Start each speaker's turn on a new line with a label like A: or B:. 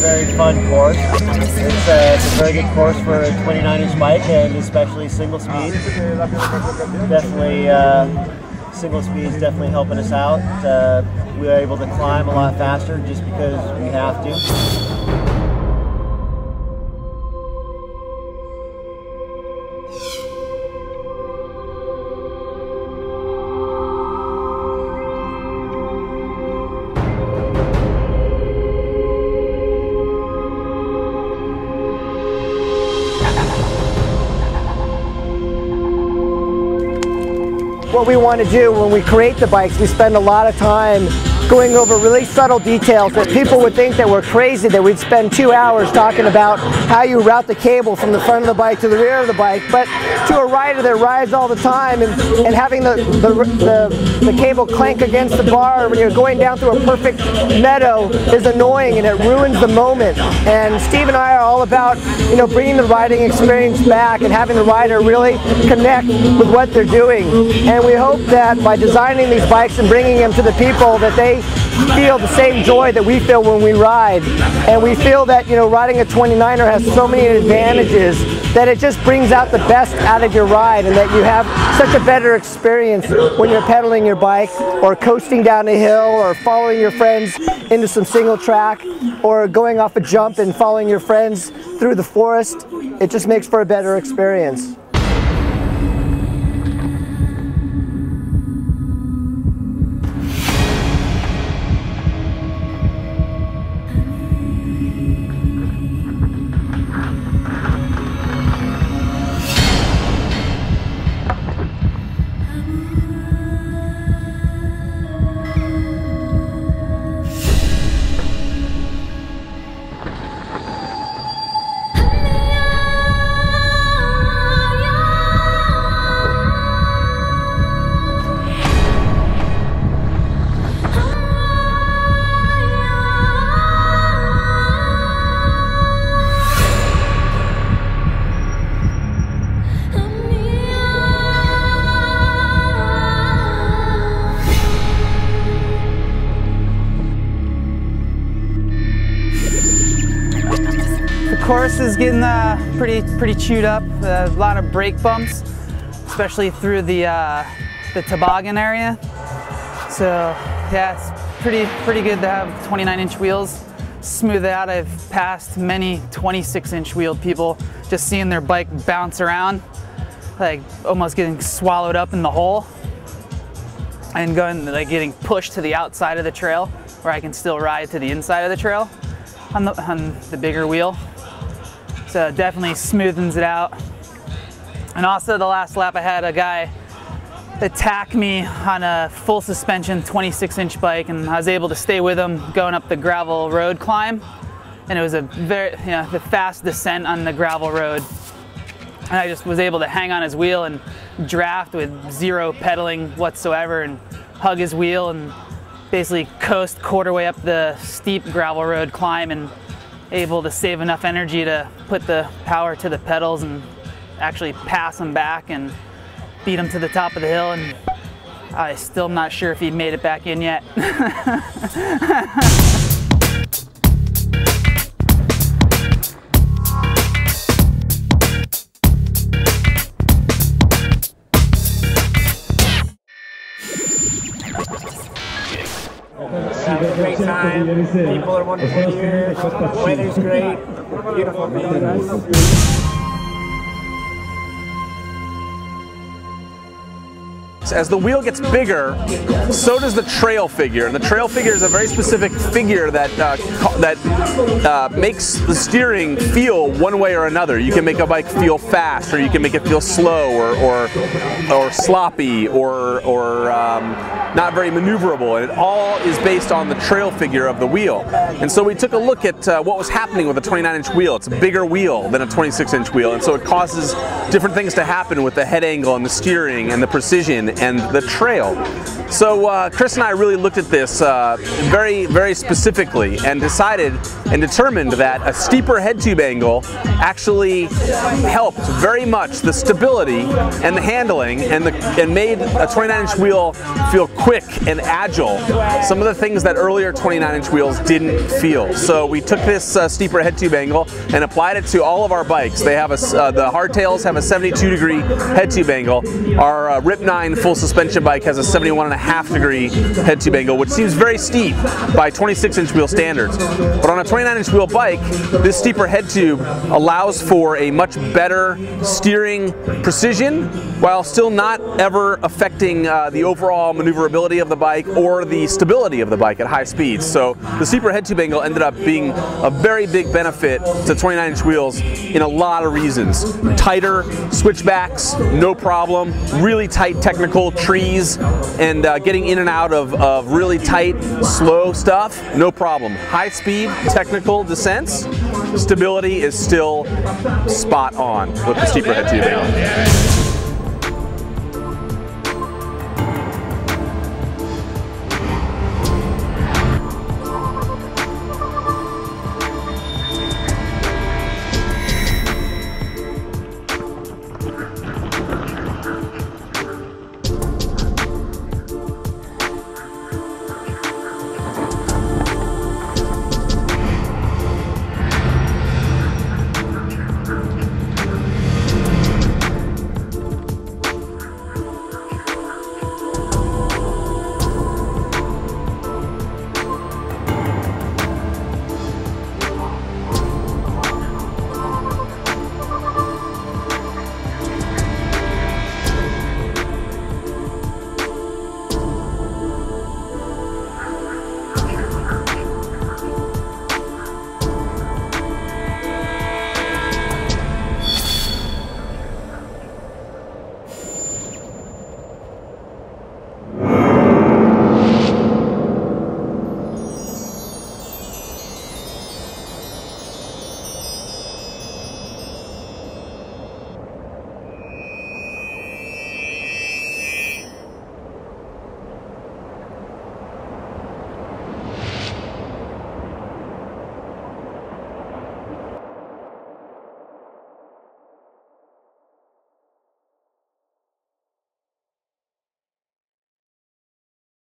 A: very fun course. It's a very good course for a 29-inch bike, and especially single speed. Definitely, single speed is definitely helping us out. We are able to climb a lot faster just because we have to.
B: What we want to do when we create the bikes, we spend a lot of time going over really subtle details that people would think that we're crazy, that we'd spend 2 hours talking about how you route the cable from the front of the bike to the rear of the bike. But to a rider that rides all the time and having the cable clank against the bar when you're going down through a perfect meadow is annoying, and it ruins the moment. And Steve and I are all about, you know, bringing the riding experience back and having the rider really connect with what they're doing. And we hope that by designing these bikes and bringing them to the people, that they feel the same joy that we feel when we ride. And we feel that, you know, riding a 29er has so many advantages that it just brings out the best out of your ride, and that you have such a better experience when you're pedaling your bike or coasting down a hill or following your friends into some single track or going off a jump and following your friends through the forest. It just makes for a better experience.
C: The course is getting pretty chewed up. A lot of brake bumps, especially through the toboggan area. So yeah, it's pretty good to have 29-inch wheels. Smooth out. I've passed many 26-inch wheeled people just seeing their bike bounce around, like almost getting swallowed up in the hole, and getting pushed to the outside of the trail where I can still ride to the inside of the trail on the bigger wheel. So it definitely smoothens it out. And also the last lap I had a guy attack me on a full suspension 26-inch bike, and I was able to stay with him going up the gravel road climb. And it was a the fast descent on the gravel road. And I just was able to hang on his wheel and draft with zero pedaling whatsoever and hug his wheel and basically coast quarter way up the steep gravel road climb, and able to save enough energy to put the power to the pedals and actually pass him back and beat him to the top of the hill. And I still am not sure if he made it back in yet.
A: Having a great time. People are wonderful here. The weather's great. Beautiful views.
D: As the wheel gets bigger, so does the trail figure. And the trail figure is a very specific figure that makes the steering feel one way or another. You can make a bike feel fast, or you can make it feel slow, or sloppy, or not very maneuverable. And it all is based on the trail figure of the wheel. And so we took a look at what was happening with a 29-inch wheel. It's a bigger wheel than a 26-inch wheel, and so it causes different things to happen with the head angle and the steering and the precision. and the trail. So Chris and I really looked at this very, very specifically and decided and determined that a steeper head tube angle actually helped very much the stability and the handling and made a 29-inch wheel feel quick and agile. Some of the things that earlier 29-inch wheels didn't feel. So we took this steeper head tube angle and applied it to all of our bikes. They have the hardtails have a 72-degree head tube angle. Our Rip 9 full suspension bike has a 71.5-degree head tube angle, which seems very steep by 26-inch wheel standards. But on a 29-inch wheel bike, this steeper head tube allows for a much better steering precision while still not ever affecting the overall maneuverability of the bike or the stability of the bike at high speeds. So the steeper head tube angle ended up being a very big benefit to 29-inch wheels in a lot of reasons. Tighter switchbacks, no problem. Really tight technical trees and getting in and out of really tight, slow stuff, no problem. High speed, technical descents, stability is still spot on with the steeper head tube angle.